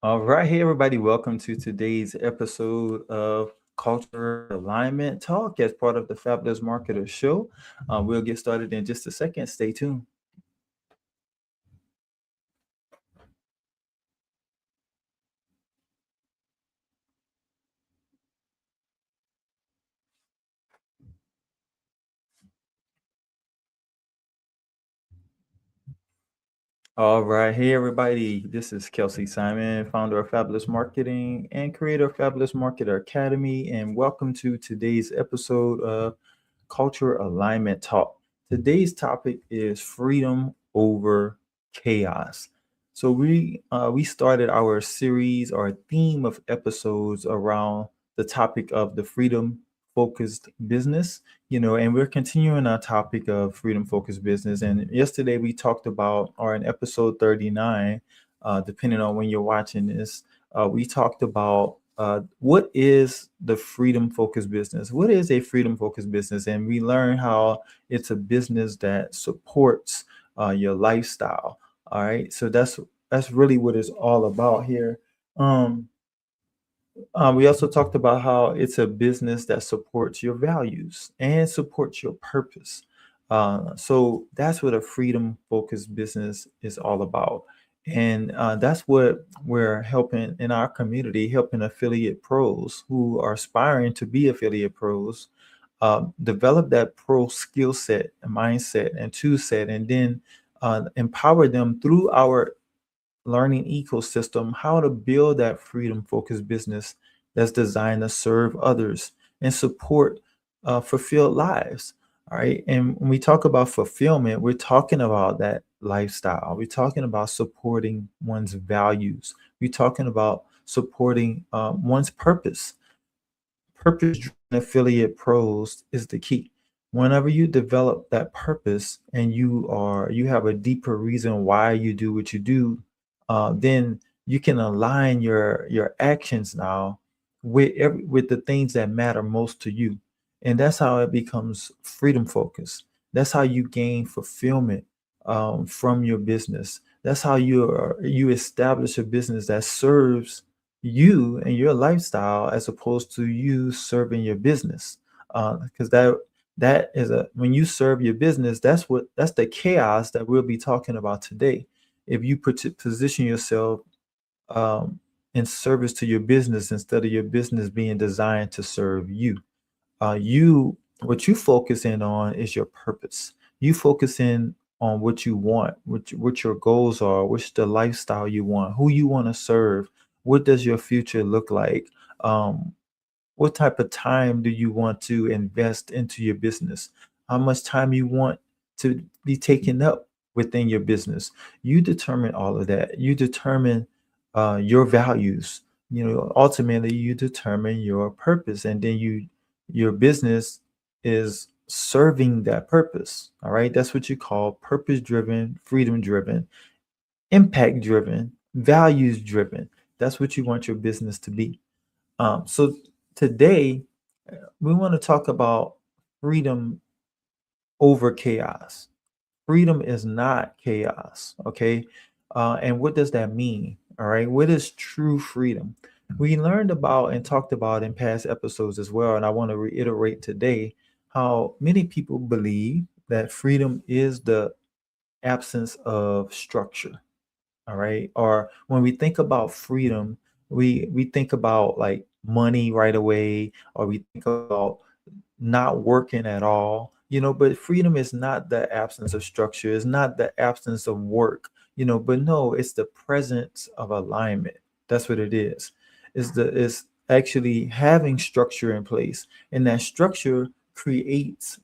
All right, hey everybody, welcome to today's episode of Culture Alignment Talk as part of the Fabulous Marketer Show. We'll get started in just a second. Stay tuned. All right, hey everybody, this is Kelsey Simon, founder of Fabulous Marketing and creator of Fabulous Marketer Academy, and welcome to today's episode of Culture Alignment Talk. Today's topic is freedom over chaos. So we started our series, our theme of episodes around the topic of the freedom focused business, and we're continuing our topic of freedom focused business. And yesterday we talked about, or in episode 39, depending on when you're watching this, we talked about what is the freedom focused business? What is a freedom focused business? And we learn how it's a business that supports your lifestyle. All right. So that's really what it's all about here. Um, we also talked about how it's a business that supports your values and supports your purpose. So that's what a freedom focused business is all about. And that's what we're helping in our community, helping affiliate pros who are aspiring to be affiliate pros develop that pro skill set, mindset, and tool set, and then empower them through our learning ecosystem how to build that freedom focused business that's designed to serve others and support fulfilled lives. All right. And when we talk about fulfillment, we're talking about that lifestyle. We're talking about supporting one's values. We're talking about supporting one's purpose. Purpose driven affiliate pros is the key. Whenever you develop that purpose and you have a deeper reason why you do what you do, then you can align your actions now with the things that matter most to you, and that's how it becomes freedom focused. That's how you gain fulfillment from your business. That's how you establish a business that serves you and your lifestyle as opposed to you serving your business, because that is a when you serve your business, that's the chaos that we'll be talking about today. If you position yourself um, in service to your business instead of your business being designed to serve you, you what you focus in on is your purpose. You focus in on what you want, what your goals are, what's the lifestyle you want, who you want to serve, what does your future look like, um, what type of time do you want to invest into your business, how much time you want to be taken up within your business. You determine all of that. You determine your values. Ultimately you determine your purpose, and then your business is serving that purpose. All right, that's what you call purpose driven, freedom driven, impact driven, values driven. That's what you want your business to be. So today we want to talk about freedom over chaos. Freedom is not chaos. Okay. And what does that mean? All right. What is true freedom? We learned about and talked about in past episodes as well. And I want to reiterate today how many people believe that freedom is the absence of structure. All right. Or when we think about freedom, we think about like money right away, or we think about not working at all. But freedom is not the absence of structure, it's not the absence of work, but no, it's the presence of alignment. That's what it is. It's actually having structure in place, and that structure creates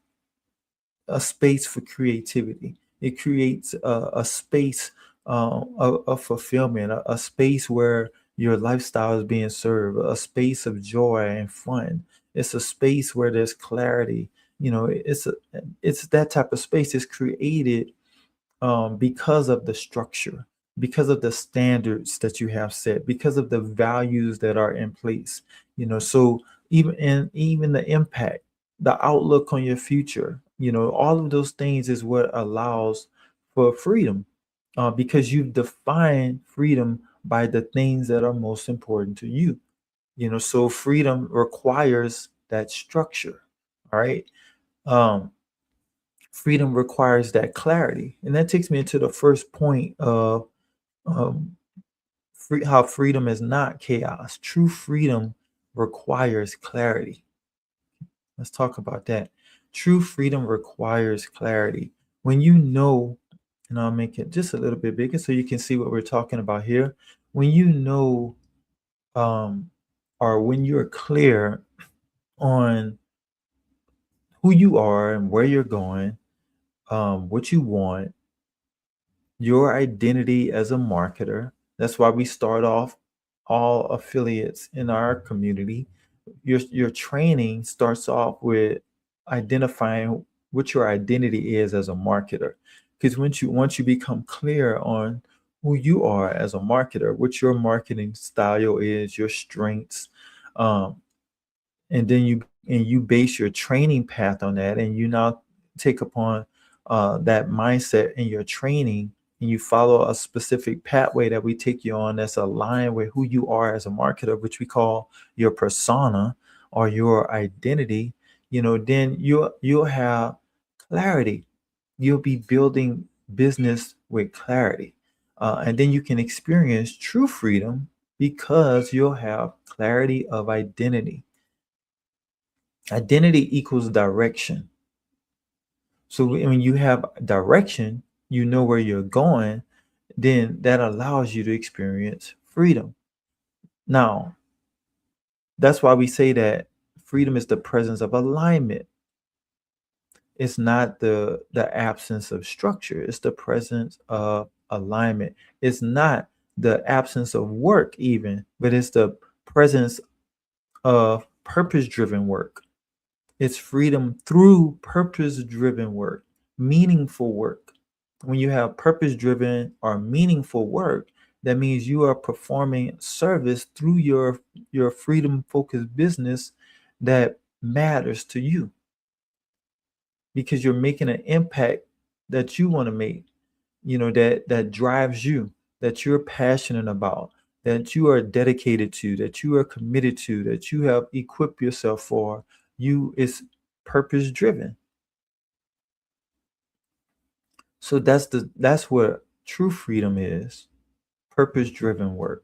a space for creativity. It creates a space of fulfillment, a space where your lifestyle is being served, a space of joy and fun. It's a space where there's clarity. It's that type of space is created because of the structure, because of the standards that you have set, because of the values that are in place. So even the impact, the outlook on your future, all of those things is what allows for freedom, because you've defined freedom by the things that are most important to you. So freedom requires that structure. All right. Um, Freedom requires that clarity. And that takes me into the first point of um, how freedom is not chaos. True freedom requires clarity. Let's talk about that. True freedom requires clarity. When you know, and I'll make it just a little bit bigger so you can see what we're talking about here. When you know, um, or when you're clear on who you are and where you're going, what you want, your identity as a marketer. That's why we start off all affiliates in our community. Your training starts off with identifying what your identity is as a marketer. Because once you become clear on who you are as a marketer, what your marketing style is, your strengths, um, and then you base your training path on that, and you now take upon that mindset in your training, and you follow a specific pathway that we take you on that's aligned with who you are as a marketer, which we call your persona or your identity. Then you'll have clarity. You'll be building business with clarity, and then you can experience true freedom because you'll have clarity of identity. Identity equals direction. So when you have direction, you know where you're going, then that allows you to experience freedom. Now, that's why we say that freedom is the presence of alignment. It's not the absence of structure, it's the presence of alignment. It's not the absence of work even, but it's the presence of purpose-driven work. It's freedom through purpose driven work, meaningful work. When you have purpose driven or meaningful work, that means you are performing service through your freedom focused business that matters to you because you're making an impact that you want to make, that drives you, that you're passionate about, that you are dedicated to, that you are committed to, that you have equipped yourself for. You is purpose driven. So that's what true freedom is. Purpose driven work.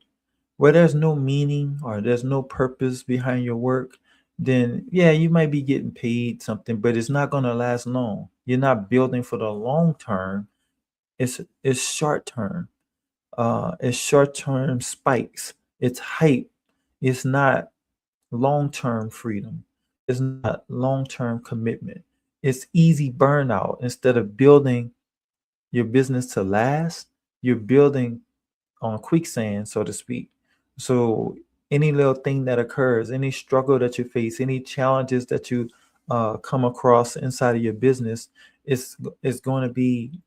Where there's no meaning or there's no purpose behind your work, then yeah, you might be getting paid something, but it's not going to last long. You're not building for the long term. It's short term. It's short term spikes. It's hype. It's not long term freedom. It's not long term commitment. It's easy burnout. Instead of building your business to last, you're building on quicksand, so to speak. So any little thing that occurs, any struggle that you face, any challenges that you come across inside of your business, is going to be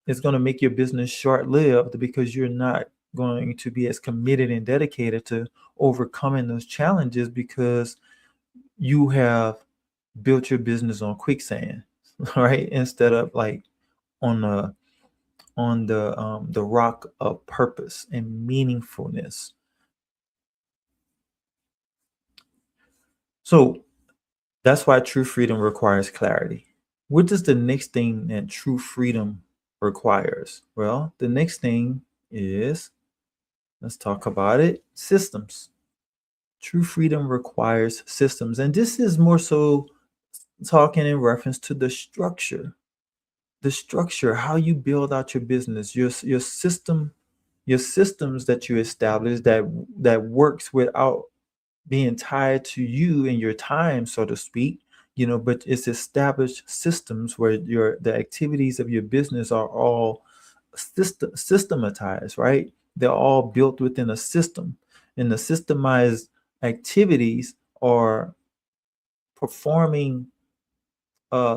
it's going to make your business short-lived because you're not going to be as committed and dedicated to overcoming those challenges because you have built your business on quicksand, right? Instead of like on the rock of purpose and meaningfulness. So that's why true freedom requires clarity. What is the next thing that true freedom requires? Well, the next thing is, let's talk about it, systems. True freedom requires systems. And this is more so talking in reference to the structure, how you build out your business, your system, your systems that you establish that works without being tied to you and your time, so to speak. But it's established systems where the activities of your business are all systematized, right? They're all built within a system, and the systemized activities are performing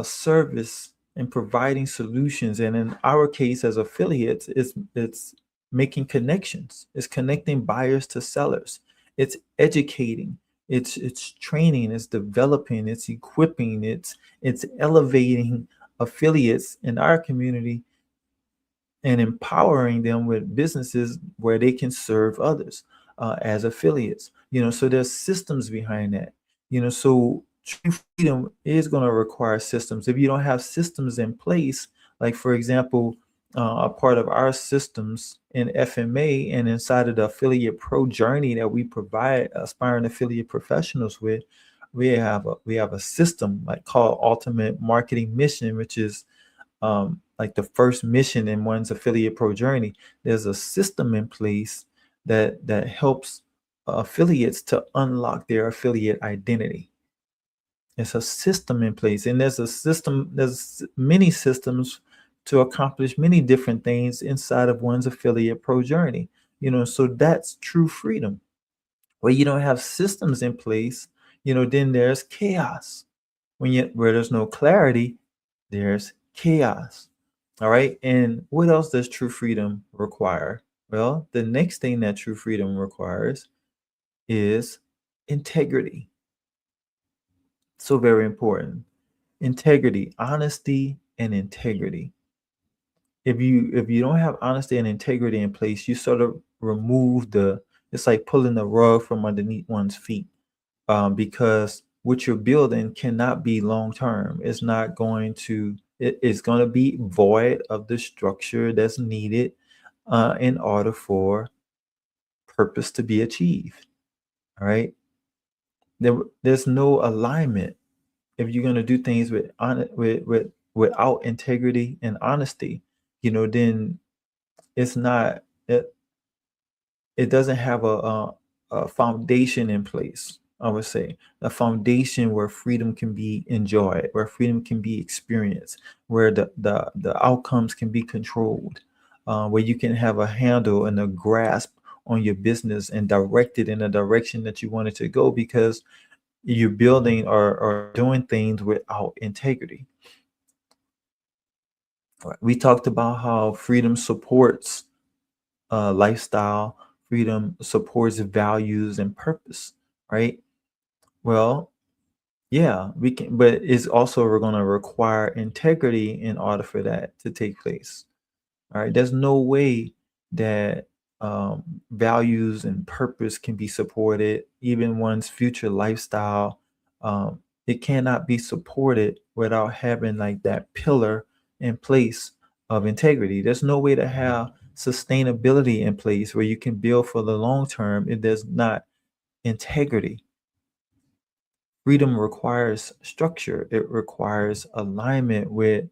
service and providing solutions. And in our case as affiliates, it's making connections. It's connecting buyers to sellers. It's educating. It's training. It's developing. It's equipping. It's elevating affiliates in our community and empowering them with businesses where they can serve others as affiliates. So there's systems behind that. So true freedom is going to require systems. If you don't have systems in place, like for example, a part of our systems in FMA and inside of the affiliate pro journey that we provide aspiring affiliate professionals with, we have a system like called Ultimate Marketing Mission, which is like the first mission in one's affiliate pro journey. There's a system in place that helps affiliates to unlock their affiliate identity. It's a system in place, and there's many systems to accomplish many different things inside of one's affiliate pro journey. So that's true freedom. Where you don't have systems in place, then there's chaos. Where there's no clarity, there's chaos. All right. And what else does true freedom require? Well, the next thing that true freedom requires is integrity. So very important. Integrity, honesty, and integrity. If you don't have honesty and integrity in place, you sort of remove it's like pulling the rug from underneath one's feet. Because what you're building cannot be long term. It's going to be void of the structure that's needed in order for purpose to be achieved. All right. There's no alignment if you're going to do things without integrity and honesty. Then it's not it doesn't have a foundation in place. I would say a foundation where freedom can be enjoyed, where freedom can be experienced, where the outcomes can be controlled, where you can have a handle and a grasp on your business and direct it in a direction that you want it to go, because you're building or doing things without integrity. We talked about how freedom supports lifestyle, freedom supports values and purpose, right? Well, yeah, we can, but it's also we're going to require integrity in order for that to take place. All right, there's no way that values and purpose can be supported, even one's future lifestyle. It cannot be supported without having like that pillar in place of integrity. There's no way to have sustainability in place where you can build for the long term if there's not integrity. Freedom requires structure. It requires alignment with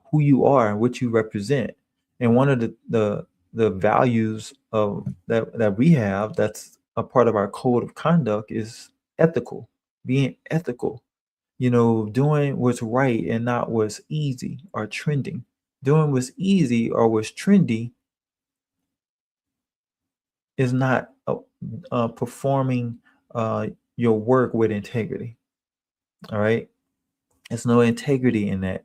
who you are and what you represent. And one of the values of that we have that's a part of our code of conduct is ethical, being ethical. Doing what's right and not what's easy or trending. Doing what's easy or what's trendy is not performing your work with integrity. All right. There's no integrity in that.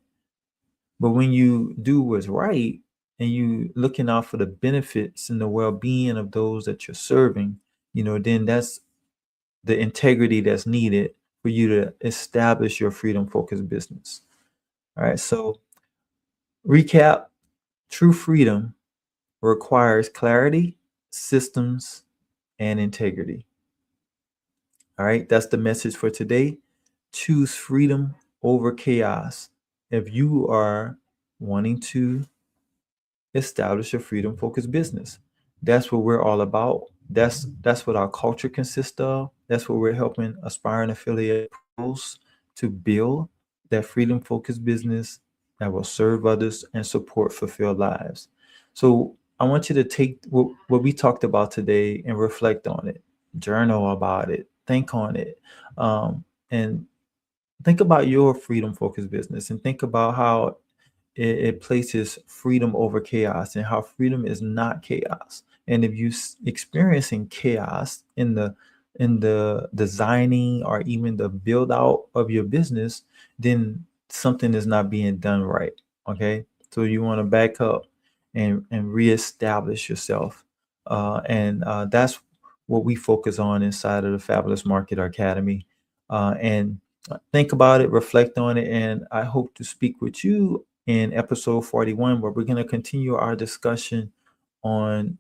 But when you do what's right and you looking out for the benefits and the well-being of those that you're serving, then that's the integrity that's needed for you to establish your freedom-focused business. All right. So recap, true freedom requires clarity, systems, and integrity. All right. That's the message for today. Choose freedom over chaos. If you are wanting to establish a freedom focused business, that's what we're all about. That's what our culture consists of. That's what we're helping aspiring affiliate pros to build, that freedom focused business that will serve others and support fulfilled lives. So I want you to take what we talked about today and reflect on it, journal about it, think on it, and think about your freedom focused business, and think about how it places freedom over chaos and how freedom is not chaos. And if you experiencing chaos in the designing or even the build out of your business, then something is not being done right. Okay. So you want to back up and reestablish yourself. And that's what we focus on inside of the Fabulous Marketer Academy. And think about it, reflect on it, and I hope to speak with you in episode 41, where we're going to continue our discussion on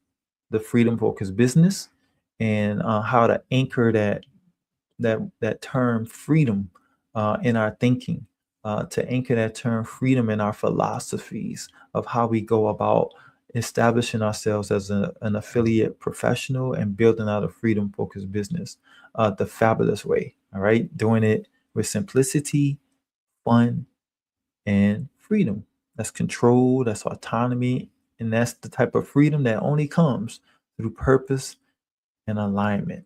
the freedom focused business and how to anchor that term freedom in our thinking, to anchor that term freedom in our philosophies of how we go about establishing ourselves as an affiliate professional and building out a freedom focused business the fabulous way. All right. Doing it with simplicity, fun, and freedom. That's control, that's autonomy, and that's the type of freedom that only comes through purpose and alignment.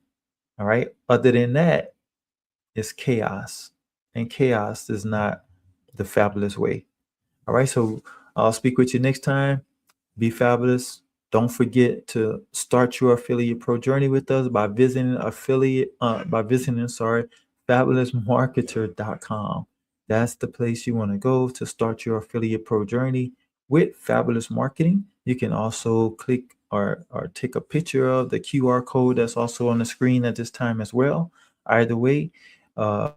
All right. Other than that, it's chaos, and chaos is not the fabulous way. All right. So I'll speak with you next time. Be fabulous. Don't forget to start your affiliate pro journey with us by visiting fabulousmarketer.com. That's the place you want to go to start your affiliate pro journey with Fabulous Marketing. You can also click or take a picture of the QR code that's also on the screen at this time as well. Either way, uh,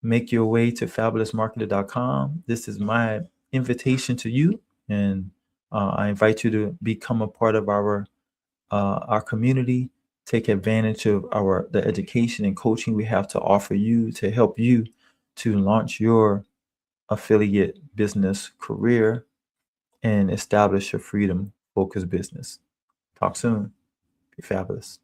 make your way to fabulousmarketer.com. This is my invitation to you, and I invite you to become a part of our community. Take advantage of the education and coaching we have to offer you to help you to launch your affiliate business career and establish a freedom focused business. Talk soon. Be fabulous.